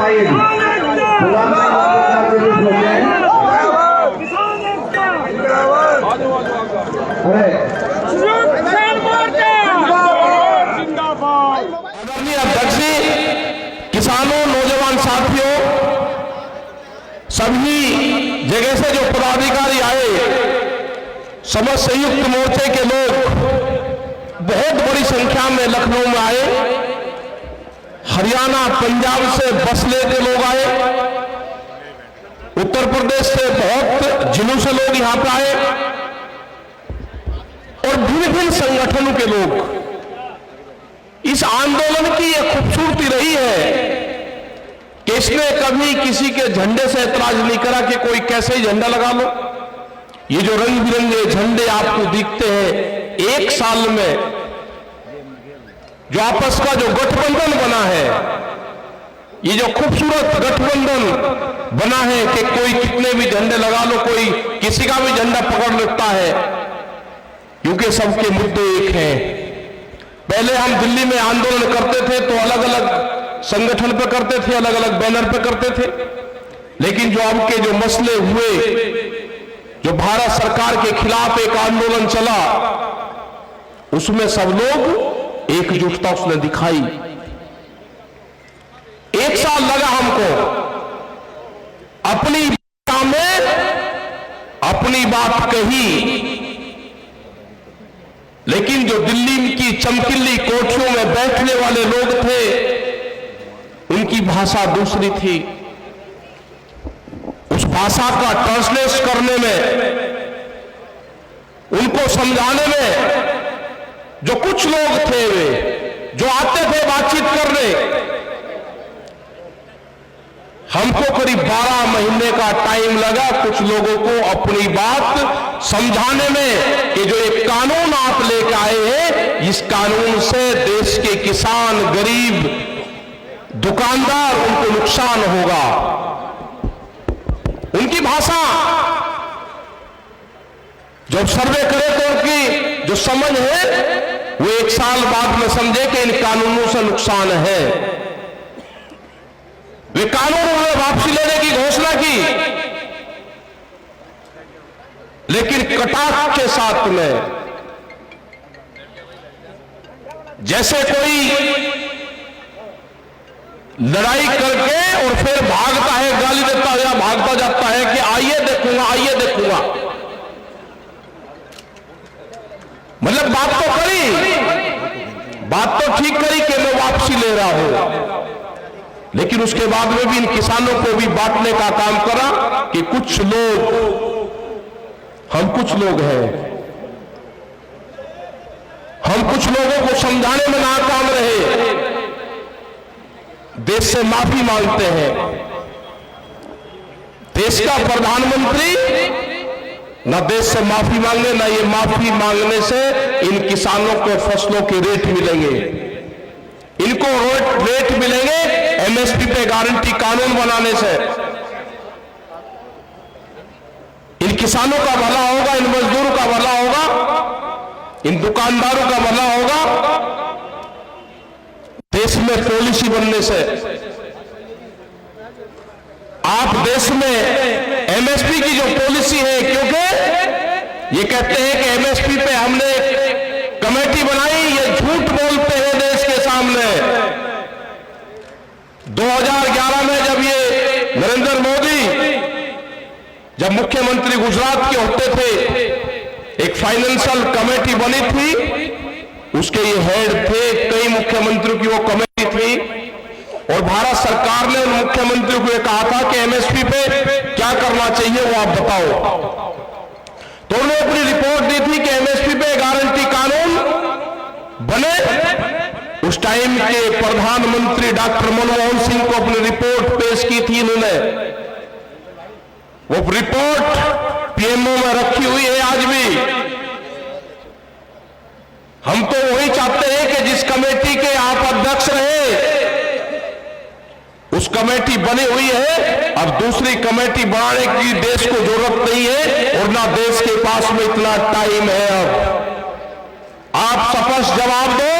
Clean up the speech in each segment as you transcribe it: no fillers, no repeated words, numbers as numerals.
Side अध्यक्ष जी, किसानों, नौजवान साथियों, सभी जगह से जो पदाधिकारी आए, समस्त संयुक्त मोर्चे के लोग बहुत बड़ी संख्या में लखनऊ में आए। हरियाणा, पंजाब से बस लेके लोग आए। उत्तर प्रदेश से बहुत जिलों से लोग यहां पर आए और भिन्न भिन्न संगठनों के लोग। इस आंदोलन की यह खूबसूरती रही है कि इसने कभी किसी के झंडे से ऐतराज नहीं करा कि कोई कैसे ही झंडा लगा लो। ये जो रंग बिरंगे झंडे आपको दिखते हैं, एक साल में जो आपस का जो गठबंधन बना है, ये जो खूबसूरत गठबंधन बना है कि कोई कितने भी झंडे लगा लो, कोई किसी का भी झंडा पकड़ लेता है, क्योंकि सबके मुद्दे एक हैं। पहले हम दिल्ली में आंदोलन करते थे तो अलग अलग संगठन पे करते थे, अलग अलग बैनर पे करते थे, लेकिन जो अब के जो मसले हुए, जो भारत सरकार के खिलाफ एक आंदोलन चला, उसमें सब लोग एकजुटता उसने दिखाई। एक साल लगा हमको अपनी में अपनी बात कही, लेकिन जो दिल्ली की चमकीली कोठियों में बैठने वाले लोग थे, उनकी भाषा दूसरी थी। उस भाषा का ट्रांसलेट करने में, उनको समझाने में जो कुछ लोग थे, वे जो आते थे बातचीत करने, हमको करीब 12 महीने का टाइम लगा कुछ लोगों को अपनी बात समझाने में कि जो एक कानून आप लेकर आए हैं, इस कानून से देश के किसान, गरीब, दुकानदार, उनको नुकसान होगा। उनकी भाषा जब सर्वे करे तो उनकी जो समझ है, वो एक साल बाद में समझे कि इन कानूनों से नुकसान है। वे कानून उन्होंने वापसी लेने की घोषणा की, लेकिन कटाक्ष के साथ में, जैसे कोई लड़ाई करके और फिर भागता है, गाली देता है या भागता जाता है कि आइए देखूंगा, आइए देखूंगा। मतलब बात तो करी, बात तो ठीक करी कि मैं वापसी ले रहा हूं, लेकिन उसके बाद में भी इन किसानों को भी बांटने का काम करा कि कुछ लोग, हम कुछ लोग हैं, हम कुछ लोगों को समझाने में नाकाम रहे, देश से माफी मांगते हैं। देश का प्रधानमंत्री न देश से माफी मांगे, न ये माफी मांगने से इन किसानों को फसलों के रेट मिलेंगे। इनको रेट मिलेंगे एमएसपी पे गारंटी कानून बनाने से। इन किसानों का भला होगा, इन मजदूरों का भला होगा, इन दुकानदारों का भला होगा देश में पॉलिसी बनने से। आप देश में एमएसपी की जो पॉलिसी है, क्योंकि ये कहते हैं कि एमएसपी पे हमने कमेटी बनाई, ये झूठ बोलते हैं देश के सामने। 2011 में जब ये नरेंद्र मोदी जब मुख्यमंत्री गुजरात के होते थे, एक फाइनेंशियल कमेटी बनी थी, उसके ये हेड थे, कई मुख्यमंत्रियों की वो कमेटी थी, और भारत सरकार ने उन मुख्यमंत्रियों को ये कहा था कि एमएसपी पे क्या करना चाहिए वो आप बताओ। तो उन्होंने अपनी रिपोर्ट दी थी कि एमएसपी पे गारंटी कानून बने। उस टाइम के प्रधानमंत्री डॉक्टर मनमोहन सिंह को अपनी रिपोर्ट पेश की थी इन्होंने। वो रिपोर्ट पीएमओ में रखी हुई है आज भी। हम तो वही चाहते हैं कि जिस कमेटी के आप अध्यक्ष रहे, उस कमेटी बनी हुई है, अब दूसरी कमेटी बनाने की देश को जरूरत नहीं है, और ना देश के पास में इतना टाइम है। अब आप स्पष्ट जवाब दो,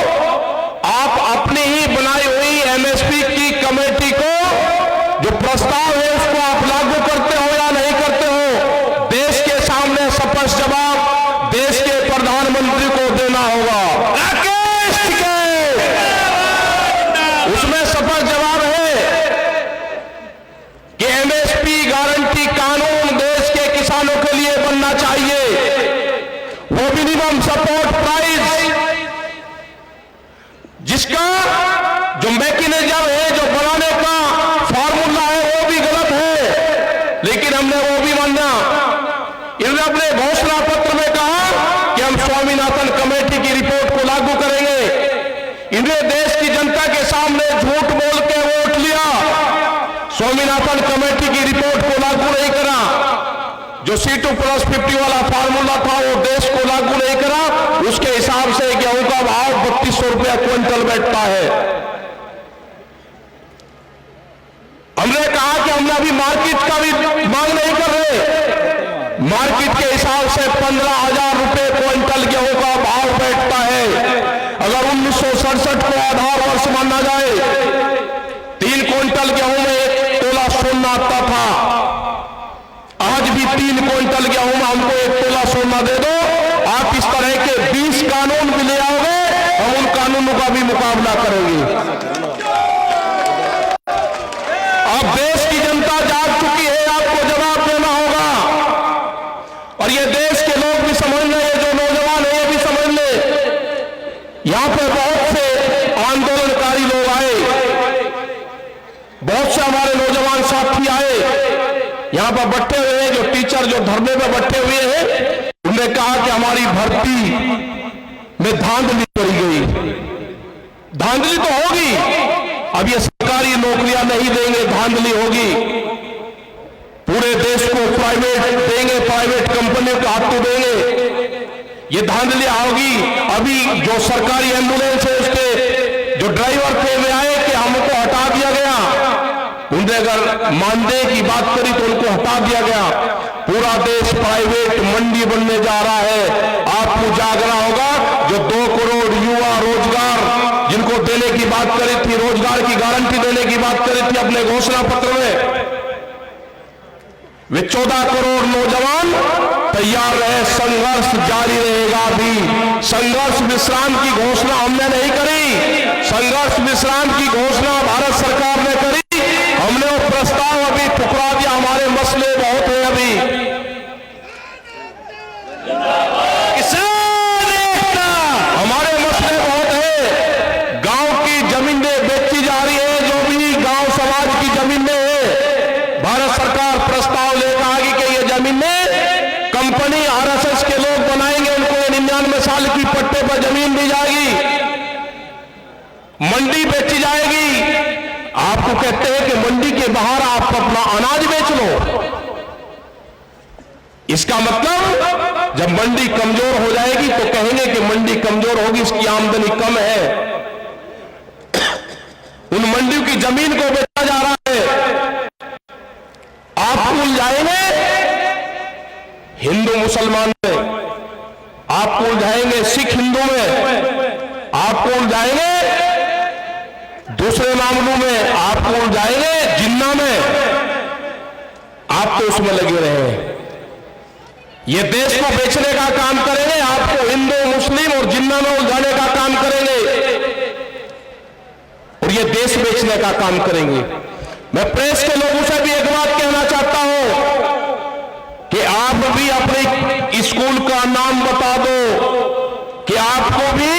आप अपनी ही बनाई हुई एमएसपी की कमेटी को सपोर्ट प्राइस, जिसका जो मैकेनिज्म है, जो बनाने का फॉर्मूला है, वो भी गलत है, लेकिन हमने वो भी माना। इन्होंने अपने घोषणा पत्र में कहा कि हम स्वामीनाथन कमेटी की रिपोर्ट को लागू करेंगे। इन्होंने देश की जनता के सामने झूठ बोल के वोट लिया, स्वामीनाथन कमेटी की रिपोर्ट को लागू नहीं करा। जो C2+50 वाला फार्मूला था वो देश को लागू नहीं करा। उसके हिसाब से गेहूं का भाव 3200 रुपया क्विंटल बैठता है। हमने कहा कि हमने अभी मार्केट का भी मांग नहीं कर रहे। मार्केट के हिसाब से 15,000 रुपए क्विंटल गेहूं का भाव बैठता है। अगर 1967 को आधार वर्ष माना जाए, 3 क्विंटल गेहूं में 1 तोला सोना आता था। आज भी 3 क्विंटल गेहूं में हमको 1 तोला सोना दे दो, आप इस तरह के 20 कानून भी ले आओगे, हम उन कानूनों का भी मुकाबला करेंगे। अब देश की जनता जाग चुकी है, आपको जवाब देना होगा। और ये देश के लोग भी समझ ले, जो नौजवान है ये भी समझ ले। यहां पे बहुत से आंदोलनकारी लोग आए, बहुत से हमारे नौजवान साथी आए, यहां पर बैठे हुए हैं, जो टीचर जो धरने में बैठे हुए हैं। उन्होंने कहा कि हमारी भर्ती में धांधली करी गई। धांधली तो होगी, अब ये सरकारी नौकरियां नहीं देंगे, धांधली होगी। पूरे देश को प्राइवेट देंगे, प्राइवेट कंपनियों का हाथ देंगे, ये धांधली होगी। अभी जो सरकारी एम्बुलेंस है उसके जो ड्राइवर थे वे आए कि हमको हटा दिया गया। उनने अगर मानदेय की बात करी तो उनको हटा दिया गया। पूरा देश प्राइवेट मंडी बनने जा रहा है। आपको जागना होगा। जो 2 करोड़ युवा रोजगार जिनको देने की बात करी थी, रोजगार की गारंटी देने की बात करी थी अपने घोषणा पत्र में, वे 14 करोड़ नौजवान तैयार रहे। संघर्ष जारी रहेगा। भी संघर्ष विश्राम की घोषणा हमने नहीं करी, संघर्ष विश्राम की घोषणा भारत सरकार ने करी। हमने वो प्रस्ताव अभी ठुकरा दिया। हमारे मसले बहुत हैं अभी। हमारे मसले बहुत हैं। गांव की जमीनें बेची जा रही है, जो भी गांव समाज की जमीनें हैं, भारत सरकार प्रस्ताव लेकर आगे कि ये जमीनें कंपनी RSS के लोग बनाएंगे, उनको 99 साल की पट्टे पर जमीन दी जाएगी, मंडी बेची जाएगी। आपको कहते हैं कि मंडी के बाहर आप अपना अनाज बेच लो। इसका मतलब जब मंडी कमजोर हो जाएगी तो कहेंगे कि मंडी कमजोर होगी, इसकी आमदनी कम है। उन मंडियों की जमीन को बेचा जा रहा है। आप भूल जाएंगे हिंदू मुसलमान में, आप भूल जाएंगे सिख हिंदू में, आप भूल जाएंगे दूसरे मामलों में, आप भूल जाएंगे जिन्ना में। आप तो उसमें लगे रहे। ये देश को बेचने का काम करेंगे, आपको हिंदू मुस्लिम और जिन्ना में उलझाने का काम करेंगे, और ये देश बेचने का काम करेंगे। मैं प्रेस के लोगों से भी एक बात कहना चाहता हूं कि आप भी अपने स्कूल का नाम बता दो कि आपको भी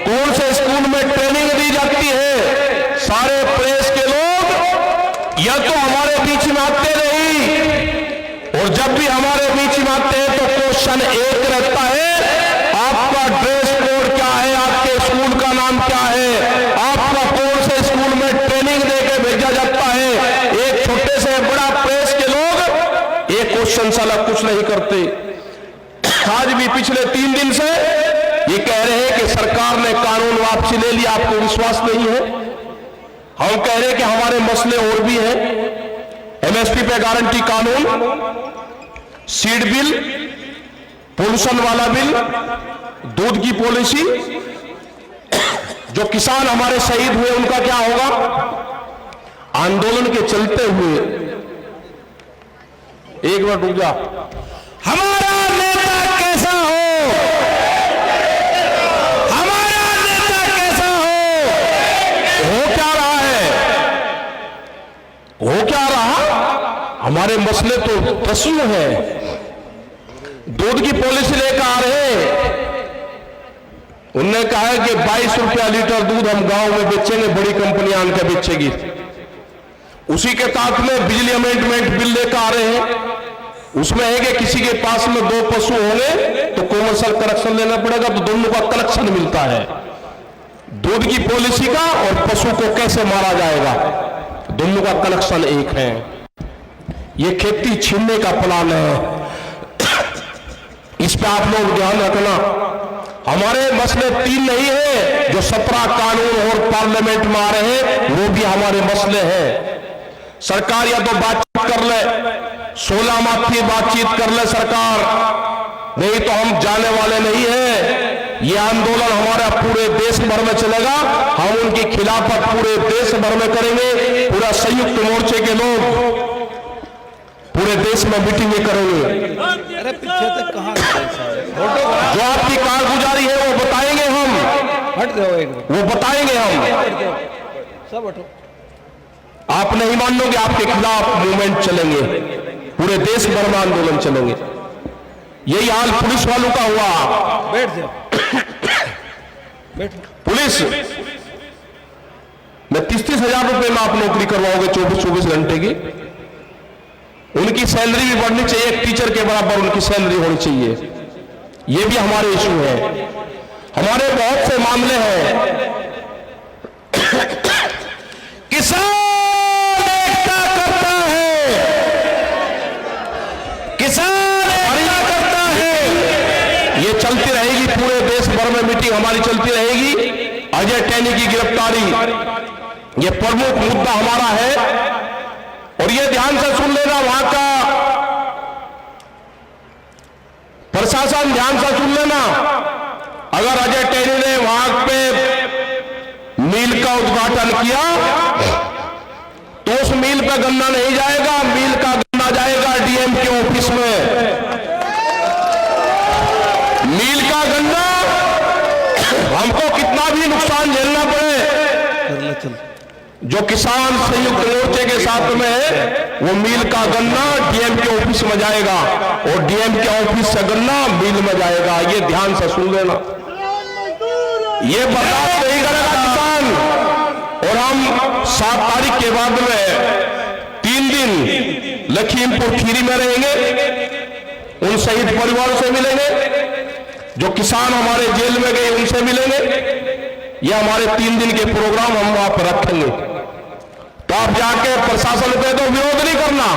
कौन से स्कूल में ट्रेनिंग दी जाती है। सारे प्रेस के लोग या तो हमारे बीच में आते नहीं, और जब भी हमारे बीच में आते हैं तो क्वेश्चन एक रहता है, आपका ड्रेस कोड क्या है, आपके स्कूल का नाम क्या है, आपका कौन से स्कूल में ट्रेनिंग देके भेजा जाता है। एक छोटे से बड़ा प्रेस के लोग एक क्वेश्चन साला कुछ नहीं करते। आज भी पिछले 3 दिन से ये कह रहे हैं कि सरकार ने कानून वापसी ले लिया, आपको विश्वास नहीं है। हम कह रहे हैं कि हमारे मसले और भी हैं। MSP पे गारंटी कानून, सीड बिल, पोल्यूशन वाला बिल, दूध की पॉलिसी, जो किसान हमारे शहीद हुए उनका क्या होगा। आंदोलन के चलते हुए, एक मिनट रुक जा, हमारा नेता कैसा हो, हमारा नेता कैसा हो क्या रहा है, हो क्या रहा। हमारे मसले तो प्रश्न है। दूध की पॉलिसी लेकर आ रहे, उनने कहा है कि 22 रुपया लीटर दूध हम गांव में बेचेंगे, बड़ी कंपनियां आनकर बेचेगी। उसी के साथ में बिजली अमेंडमेंट बिल लेकर आ रहे हैं, उसमें है कि किसी के पास में 2 पशु होंगे तो कमर्शियल कनेक्शन लेना पड़ेगा, तो दोनों का कनेक्शन मिलता है। दूध की पॉलिसी का और पशु को कैसे मारा जाएगा, दोनों का कनेक्शन एक है। ये खेती छीनने का प्लान है, इस पे आप लोग ध्यान रखना। हमारे मसले 3 नहीं है जो 17 कानून और पार्लियामेंट में आ रहे हैं, वो भी हमारे मसले हैं। सरकार या तो बातचीत कर ले, 16 माह की बातचीत कर ले सरकार, नहीं तो हम जाने वाले नहीं है। ये आंदोलन हमारा पूरे देश भर में चलेगा, हम उनकी खिलाफत पूरे देश भर में करेंगे। पूरा संयुक्त मोर्चे के लोग पूरे देश में मीटिंगें करेंगे। अरे पीछे तक कहां जो आपकी कारगुजारी है वो बताएंगे हम, हट जाओ एक वो बताएंगे हम। सब हटो। आप नहीं मानोगे, आपके खिलाफ मूवमेंट चलेंगे, पूरे देश भर में आंदोलन चलेंगे। यही हाल पुलिस वालों का हुआ। बैठ जाओ, बैठ। पुलिस में 30-30 हजार रुपए में आप नौकरी करवाओगे 24-24 घंटे की। उनकी सैलरी भी बढ़नी चाहिए, एक टीचर के बराबर उनकी सैलरी होनी चाहिए। ये भी हमारे इशू है, हमारे बहुत से मामले हैं। किसान एकता करता है, किसान एकता करता है। ये चलती रहेगी, पूरे देश भर में मीटिंग हमारी चलती रहेगी। अजय टैनी की गिरफ्तारी ये प्रमुख मुद्दा हमारा है। और ये ध्यान से सुन लेना, वहां का प्रशासन ध्यान से सुन लेना, अगर अजय टैनी ने वहां पे मिल का उद्घाटन किया तो उस मिल पे गन्ना नहीं जाएगा, मिल का गन्ना जाएगा डीएम के ऑफिस में। मिल का गन्ना हमको कितना भी नुकसान झेलना पड़े, जो किसान संयुक्त मोर्चे के साथ में है, वो मिल का गन्ना डीएम के ऑफिस में जाएगा और डीएम के ऑफिस से गन्ना मिल में जाएगा। ये ध्यान से सुन लेना, ये बर्दाश्त नहीं करेगा किसान। और हम 7 तारीख के बाद में 3 दिन लखीमपुर खीरी में रहेंगे, उन शहीद परिवारों से मिलेंगे, जो किसान हमारे जेल में गए उनसे मिलेंगे। ये हमारे 3 दिन के प्रोग्राम हम वहां पर रखेंगे। तो आप जाके प्रशासन को कह दो, विरोध नहीं करना,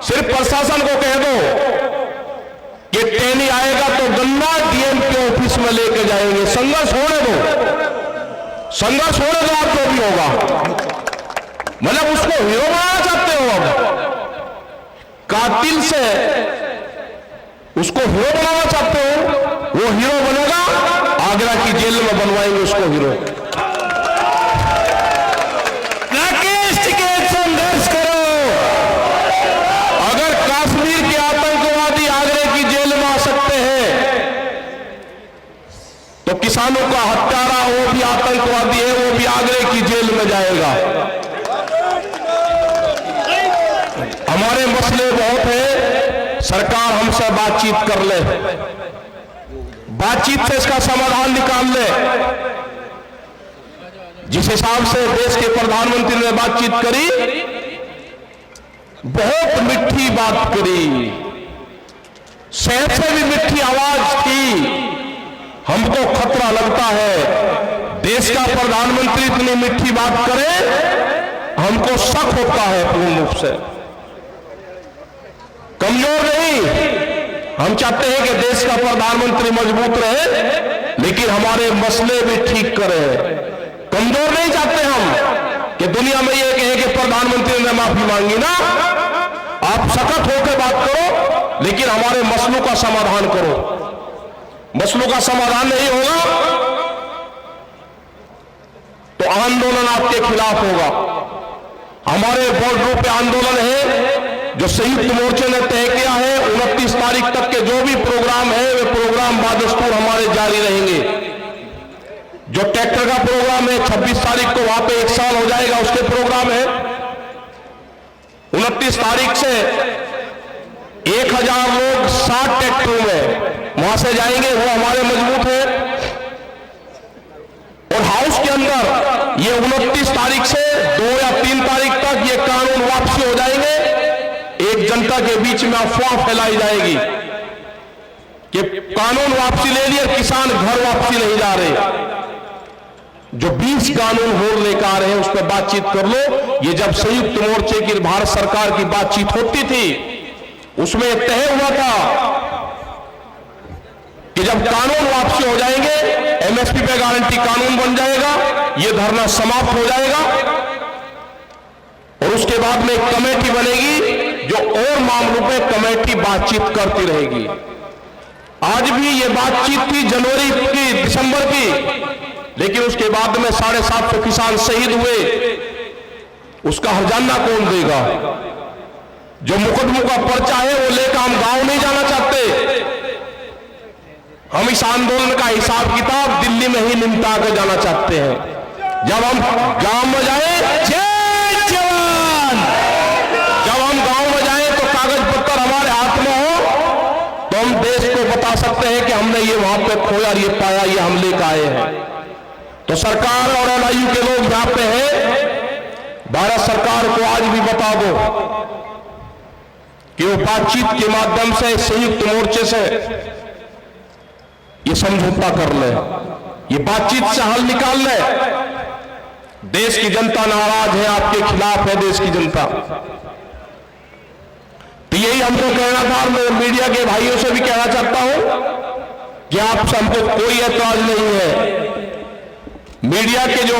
सिर्फ प्रशासन को कह दो कि टैनी आएगा तो गन्ना डीएम के ऑफिस में लेके जाएंगे। संघर्ष होने दो, संघर्ष होने दो, आप जो भी होगा। मतलब उसको हीरो बनाना चाहते हो, अब कातिल से उसको हीरो बनाना चाहते हो, वो हीरो बनेगा, आगरा की जेल में बनवाएंगे उसको हीरो। राकेश टिकैत संघर्ष करो। अगर कश्मीर के आतंकवादी आगरे की जेल में आ सकते हैं तो किसानों का हत्यारा वो भी आतंकवादी है, वो भी आगरे की जेल में जाएगा। हमारे मसले बहुत है, सरकार हमसे बातचीत कर ले, बातचीत से इसका समाधान निकाल ले। जिस हिसाब से देश के प्रधानमंत्री ने बातचीत करी, बहुत मिठी बात करी, शहद से भी मिठी आवाज थी। हमको खतरा लगता है, देश का प्रधानमंत्री इतनी मिठी बात करे, हमको शक होता है पूर्ण रूप से। कमजोर नहीं, हम चाहते हैं कि देश का प्रधानमंत्री मजबूत रहे, लेकिन हमारे मसले भी ठीक करे। कमजोर नहीं चाहते हम कि दुनिया में ये कहे कि प्रधानमंत्री ने माफी मांगी ना। आप सख्त होकर बात करो, लेकिन हमारे मसलों का समाधान करो। मसलों का समाधान नहीं होगा तो आंदोलन आपके खिलाफ होगा। हमारे बॉर्डरों पे आंदोलन है जो संयुक्त मोर्चे ने तय किया है। 29 तारीख तक के जो भी प्रोग्राम है वे प्रोग्राम बादस्तूर हमारे जारी रहेंगे। जो ट्रैक्टर का प्रोग्राम है 26 तारीख को वहां पे 1 साल हो जाएगा, उसके प्रोग्राम है। 29 तारीख से 1000 लोग 60 ट्रैक्टरों में वहां से जाएंगे, वो हमारे मजबूत है। हाउस के अंदर ये 29 तारीख से 2 या 3 तारीख तक ये कानून वापसी हो जाएंगे। एक जनता के बीच में अफवाह फैलाई जाएगी कि कानून वापसी ले लिए, किसान घर वापसी नहीं जा रहे। जो 20 कानून और लेकर आ रहे हैं उस पर बातचीत कर लो। ये जब संयुक्त मोर्चे की भारत सरकार की बातचीत होती थी उसमें तय हुआ था कि जब कानून वापसी हो जाएंगे, एमएसपी पे गारंटी कानून बन जाएगा, ये धरना समाप्त हो जाएगा और उसके बाद में एक कमेटी बनेगी जो और मामलों पे कमेटी बातचीत करती रहेगी। आज भी ये बातचीत थी जनवरी की, दिसंबर की, लेकिन उसके बाद में 750 किसान शहीद हुए, उसका हर्जाना कौन देगा? जो मुकदमों का पर्चा है वो लेकर हम गांव नहीं जाना चाहते। हम इस आंदोलन का हिसाब किताब दिल्ली में ही निपटा कर जाना चाहते हैं। जब हम गांव में जाए, जय जवान, जब हम गांव में जाए तो कागज पत्तर हमारे हाथ में हो तो हम देश को बता सकते हैं कि हमने ये वहां पे खोया, ये पाया, ये हम लेकर आए हैं। तो सरकार और एलआईयू के लोग यहां पे हैं, भारत सरकार को आज भी बता दो कि वो बातचीत के माध्यम से संयुक्त मोर्चे से ये समझौता कर ले, ये बातचीत से हल निकाल ले। देश की जनता नाराज है, आपके खिलाफ है देश की जनता। तो यही हमको कहना था। मैं मीडिया के भाइयों से भी कहना चाहता हूं कि आप हमको कोई ऐतराज नहीं है। मीडिया के जो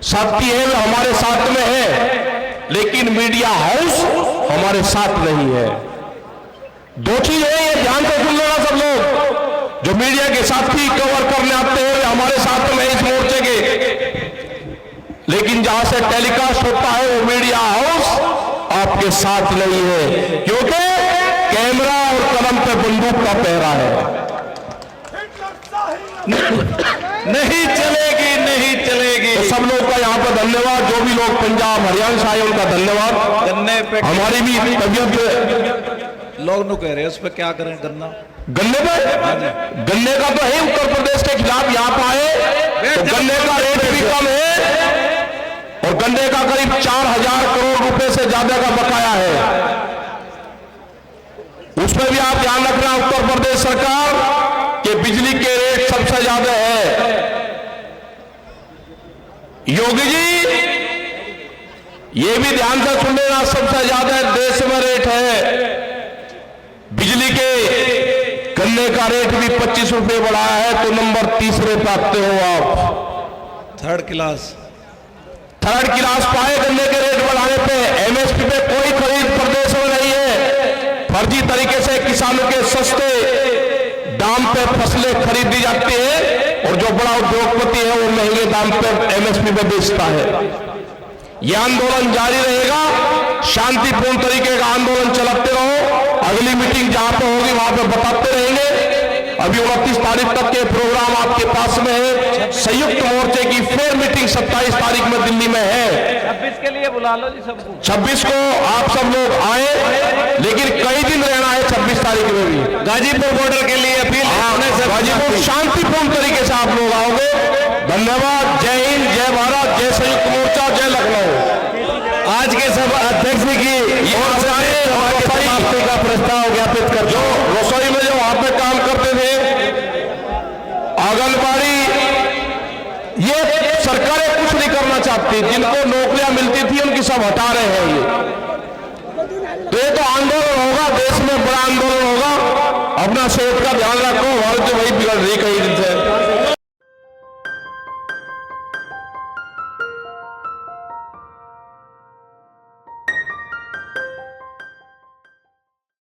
साथी हैं वो हमारे साथ में है, लेकिन मीडिया हाउस हमारे साथ नहीं है। दो चीज है, ये ध्यान से सुन लेना सब लोग। जो मीडिया के साथी कवर करने आते हैं हमारे साथ में इस मोर्चे के, लेकिन जहां से टेलीकास्ट होता है वो मीडिया हाउस आपके साथ नहीं है, क्योंकि कैमरा और कलम पे बंदूक का पहरा है। नहीं चलेगी, नहीं चलेगी। तो सब लोग का यहाँ पर धन्यवाद। जो भी लोग पंजाब हरियाणा से आए उनका धन्यवाद। गन्ने पे हमारी भी तबियत लोग नु कह रहे हैं उस पर क्या करें? गन्ना, गन्ने पे, गन्ने का तो है उत्तर प्रदेश के खिलाफ यहाँ पर आए तो गन्ने का रेट भी कम है और गन्ने का करीब 4000 करोड़ रुपए से ज्यादा का बकाया है। उसमें भी आप ध्यान रखना उत्तर प्रदेश सरकार के बिजली के रेट सबसे ज्यादा है। योगी जी ये भी ध्यान से सुन लेना, सबसे ज्यादा देश में रेट है बिजली के। गन्ने का रेट भी 25 रुपए बढ़ाया है तो नंबर 30 पे आते हो आप। थर्ड क्लास पाए गन्ने के रेट बढ़ाने पे। एमएसपी पे कोई खरीद प्रदेश में नहीं है। फर्जी तरीके से किसानों के सस्ते दाम पे फसलें खरीदी जाती है और जो बड़ा उद्योगपति है वो महंगे दाम पे एमएसपी पे बेचता है। यह आंदोलन जारी रहेगा, शांतिपूर्ण तरीके का आंदोलन चलाते रहो। अगली मीटिंग जहां पे होगी वहां पे बताते रहेंगे। अभी 29 तारीख तक के प्रोग्राम आपके पास में है। संयुक्त मोर्चे की फिर मीटिंग 27 तारीख में दिल्ली में है। 26 के लिए बुला लो जी सबको। 26 को आप सब लोग आए, लेकिन कई दिन रहना है 26 तारीख में भी। गाजीपुर बॉर्डर के लिए अपील गाजीपुर शांतिपूर्ण तरीके से आप लोग आओगे। धन्यवाद। जय हिंद, जय भारत, जय संयुक्त मोर्चा, जय लखनऊ। आज के सब अध्यक्ष की समाप्ति का प्रस्ताव ज्ञापित कर जो रसोई में जो वहां पे काम करते थे, आंगनबाड़ी, ये सरकारें कुछ नहीं करना चाहती। जिनको नौकरियां मिलती थी उनकी सब हटा रहे हैं ये तो आंदोलन होगा, देश में बड़ा आंदोलन होगा। अपना सेहत का ध्यान रखो, भारत जो वही बिगड़ रही कई दिन से।